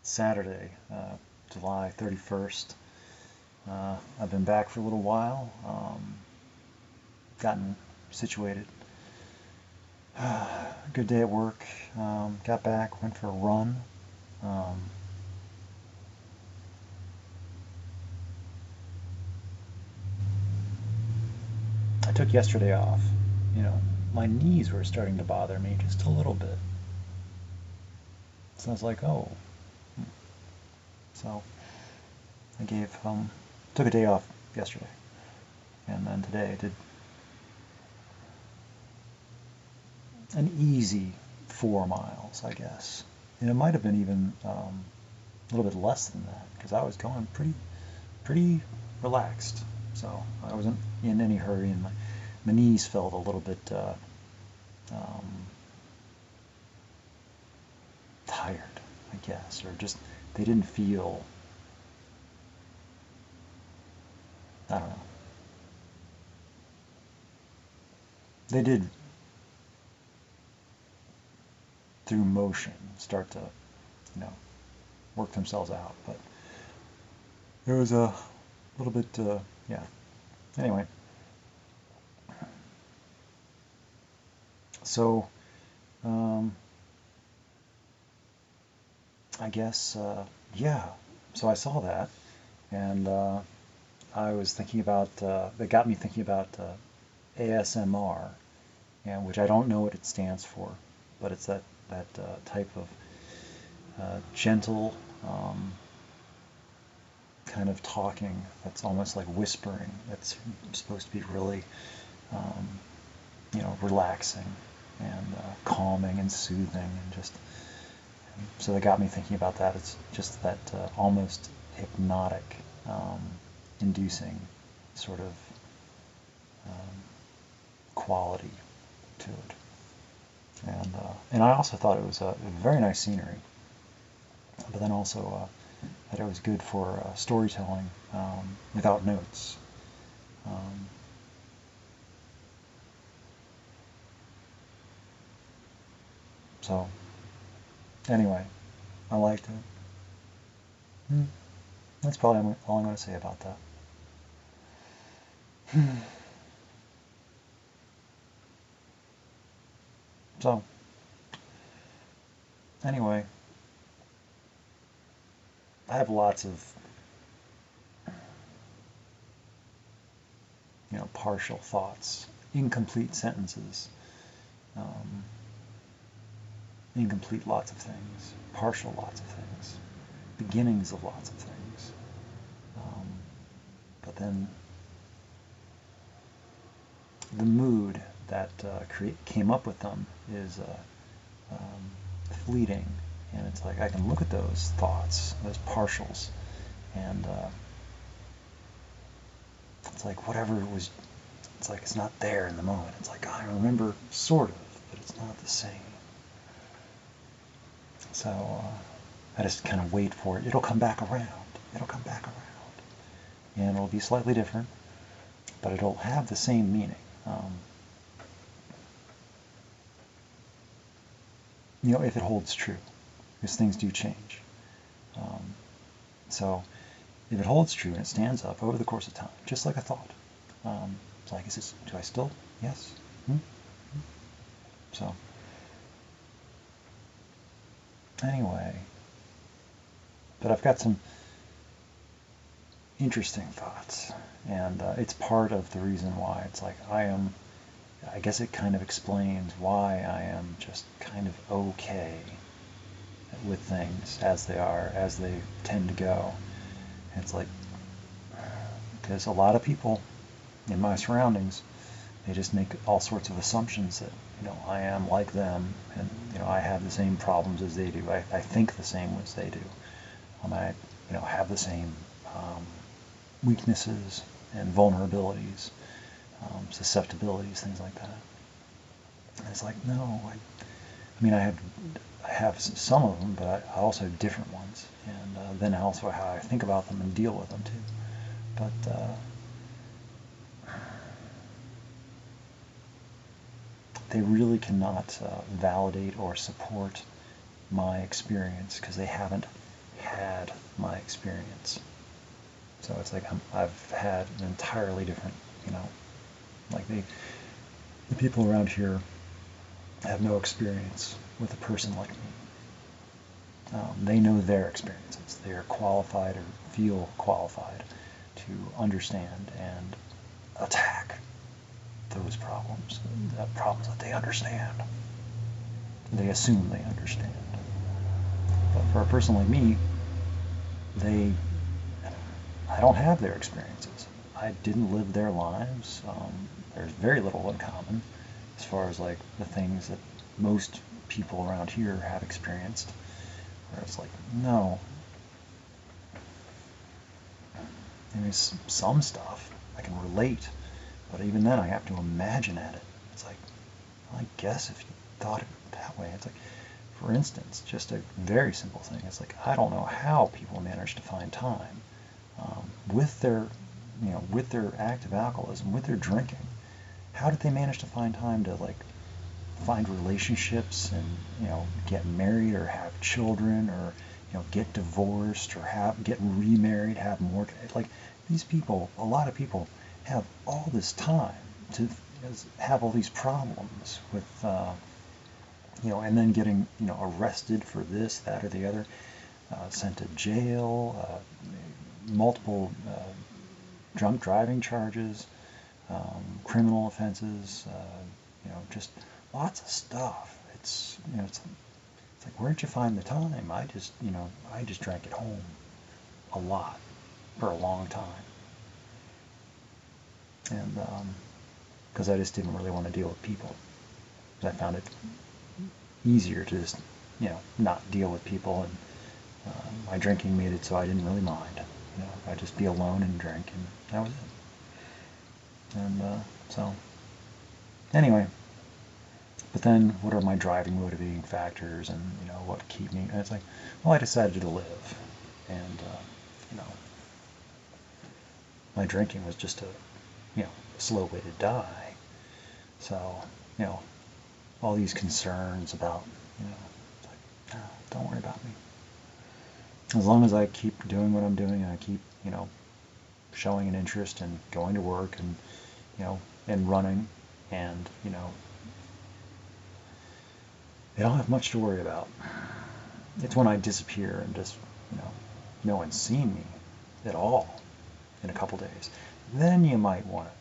Saturday, July 31st. I've been back for a little while, gotten situated. Good day at work. Got back, went for a run. Um, I took yesterday off. You know, my knees were starting to bother me just a little bit. So I was like, oh. So I took a day off yesterday. And then today I did an easy 4 miles, I guess. And it might have been even a little bit less than that because I was going pretty relaxed. So I wasn't in any hurry, and my knees felt a little bit um, tired, I guess, or just they didn't feel, I don't know. They did, through motion, start to, work themselves out, but there was a little bit, yeah. Anyway, so um, I guess, yeah. So I saw that, and I was thinking about, that got me thinking about ASMR, and which I don't know what it stands for, but it's that type of gentle kind of talking that's almost like whispering. That's supposed to be really, um, relaxing and calming and soothing, and just so that got me thinking about that. It's just that almost hypnotic, inducing sort of um, quality to it. And I also thought it was a very nice scenery, but then also that it was good for storytelling without notes. Um, so anyway, I liked it. Hmm. That's probably all I'm going to say about that. So anyway, I have lots of partial thoughts, incomplete sentences, um, incomplete lots of things, partial lots of things, beginnings of lots of things. Um, but then the mood that came up with them is fleeting, and it's like I can look at those thoughts, those partials, and it's like whatever was, it's like it's not there in the moment. It's like I remember sort of, but it's not the same. So I just kind of wait for it. It'll come back around. It'll come back around, and it'll be slightly different, but it'll have the same meaning. If it holds true, because things do change. Um, so if it holds true and it stands up over the course of time, just like a thought, it's like, do I still? Yes. Hmm? So anyway, but I've got some interesting thoughts, and it's part of the reason why it's like I guess it kind of explains why I am just kind of okay with things as they are, as they tend to go. And it's like, because a lot of people in my surroundings, they just make all sorts of assumptions that, I am like them, and, I have the same problems as they do. I think the same as they do. I, have the same weaknesses and vulnerabilities, susceptibilities, things like that. And it's like, no, I have some of them, but I also have different ones, and then also how I think about them and deal with them too. But they really cannot validate or support my experience because they haven't had my experience. So it's like I've had an entirely different, you know, like the people around here have no experience with a person like me. They know their experiences. They are qualified or feel qualified to understand and attack those problems, the problems that they understand. They assume they understand. But for a person like me, I don't have their experiences. I didn't live their lives. There's very little in common as far as like the things that most people around here have experienced. Where it's like, no. There's some stuff I can relate, but even then I have to imagine at it. It's like, well, I guess if you thought of it that way, it's like, for instance, just a very simple thing. It's like, I don't know how people manage to find time with their, with their active alcoholism, with their drinking. How did they manage to find time to like find relationships and get married or have children or get divorced or get remarried, have more, like these people, a lot of people have all this time to have all these problems with and then getting arrested for this, that, or the other, sent to jail, multiple drunk driving charges, criminal offenses, just lots of stuff. It's it's like, where'd you find the time? I just drank at home a lot for a long time, and because I just didn't really want to deal with people. I found it easier to just not deal with people, and my drinking made it so I didn't really mind. I'd just be alone and drink, and that was it. And so anyway. But then, what are my driving motivating factors, and what keep me? And it's like, well, I decided to live, and my drinking was just a slow way to die. So all these concerns about it's like, oh, don't worry about me. As long as I keep doing what I'm doing, and I keep showing an interest in going to work and and running, and they don't have much to worry about. It's when I disappear and just, no one's seen me at all in a couple days. Then you might want it.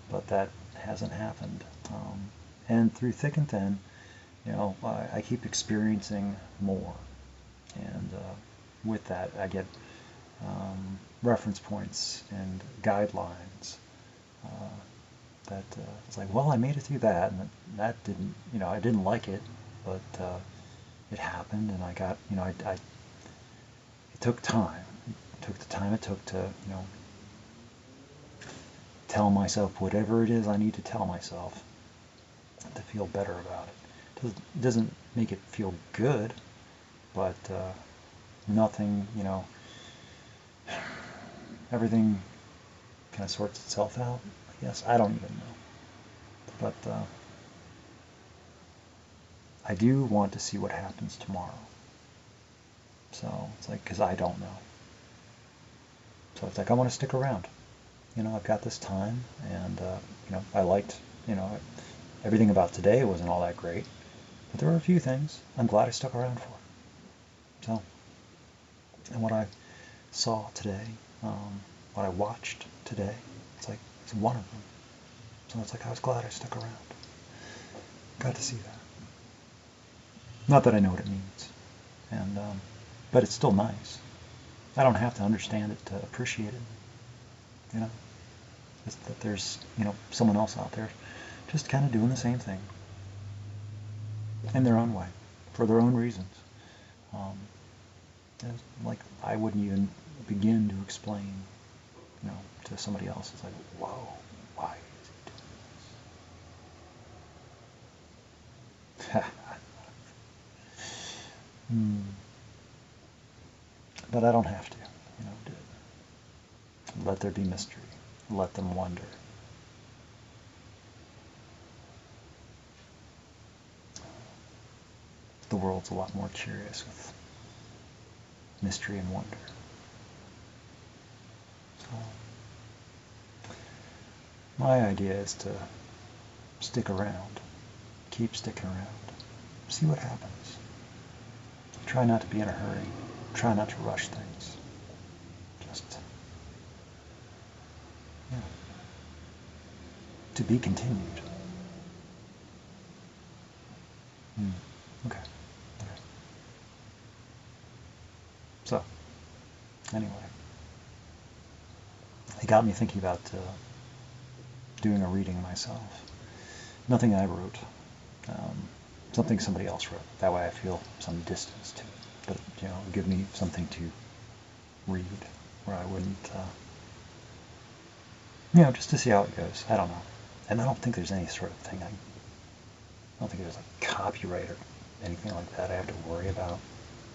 But that hasn't happened. And through thick and thin, I keep experiencing more. And with that, I get reference points and guidelines. That it's like, well, I made it through that, and that didn't, I didn't like it, but it happened, and I got, it took time. It took the time it took to, tell myself whatever it is I need to tell myself to feel better about it. It doesn't make it feel good, but nothing, everything kind of sorts itself out. Yes, I don't even know. But I do want to see what happens tomorrow. So it's like, because I don't know. So it's like, I want to stick around. I've got this time, and I liked, everything about today wasn't all that great, but there were a few things I'm glad I stuck around for. So, and what I saw today, what I watched today, it's like, it's one of them. So it's like, I was glad I stuck around. Got to see that. Not that I know what it means, and but it's still nice. I don't have to understand it to appreciate it. It's that there's someone else out there just kind of doing the same thing in their own way, for their own reasons. Like, I wouldn't even begin to explain, to somebody else. It's like, whoa, why is he doing this? But I don't have to, let there be mystery. Let them wonder. The world's a lot more curious with mystery and wonder. So, my idea is to stick around, keep sticking around, see what happens. Try not to be in a hurry, try not to rush things. Just, yeah, to be continued. Okay. Okay. So, anyway, it got me thinking about doing a reading myself. Nothing I wrote, something somebody else wrote. That way I feel some distance to it. But, give me something to read where I wouldn't, just to see how it goes. I don't know. And I don't think there's any sort of thing, I don't think there's like copyright or anything like that I have to worry about,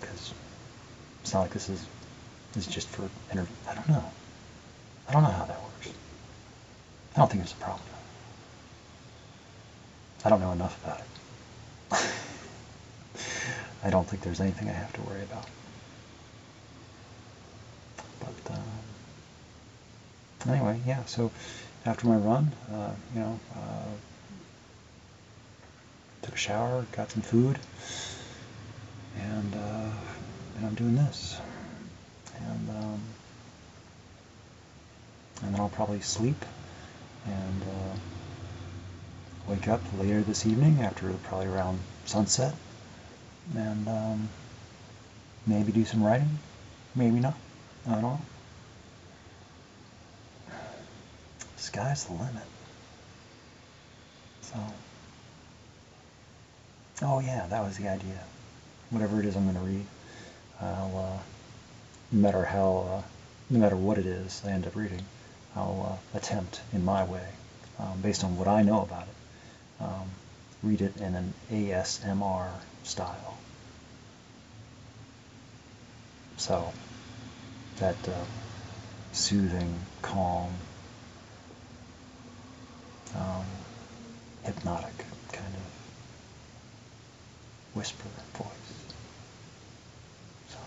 because it's not like this is just for I don't know. I don't know how that works. I don't think there's a problem. I don't know enough about it. I don't think there's anything I have to worry about. But anyway, yeah. So after my run, took a shower, got some food, and I'm doing this. And then I'll probably sleep and wake up later this evening after probably around sunset, and maybe do some writing, maybe not. I don't know. Sky's the limit. So, oh yeah, that was the idea. Whatever it is I'm going to read, I'll, no matter what it is I end up reading, I'll attempt in my way, based on what I know about it, read it in an ASMR style. So that soothing, calm, hypnotic kind of whisper voice. So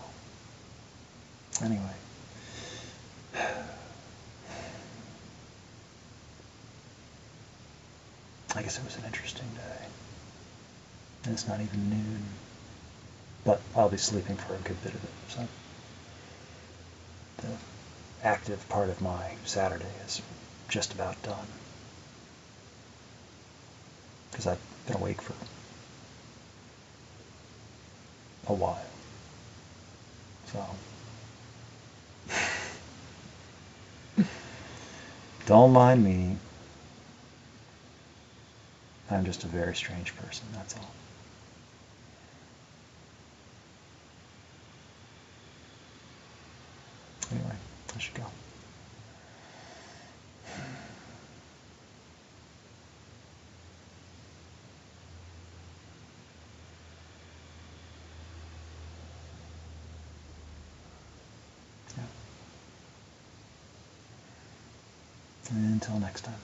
anyway, I guess it was an interesting day. And it's not even noon, but I'll be sleeping for a good bit of it. So the active part of my Saturday is just about done, because I've been awake for a while. So don't mind me. I'm just a very strange person, that's all. Anyway, I should go. Yeah. And until next time.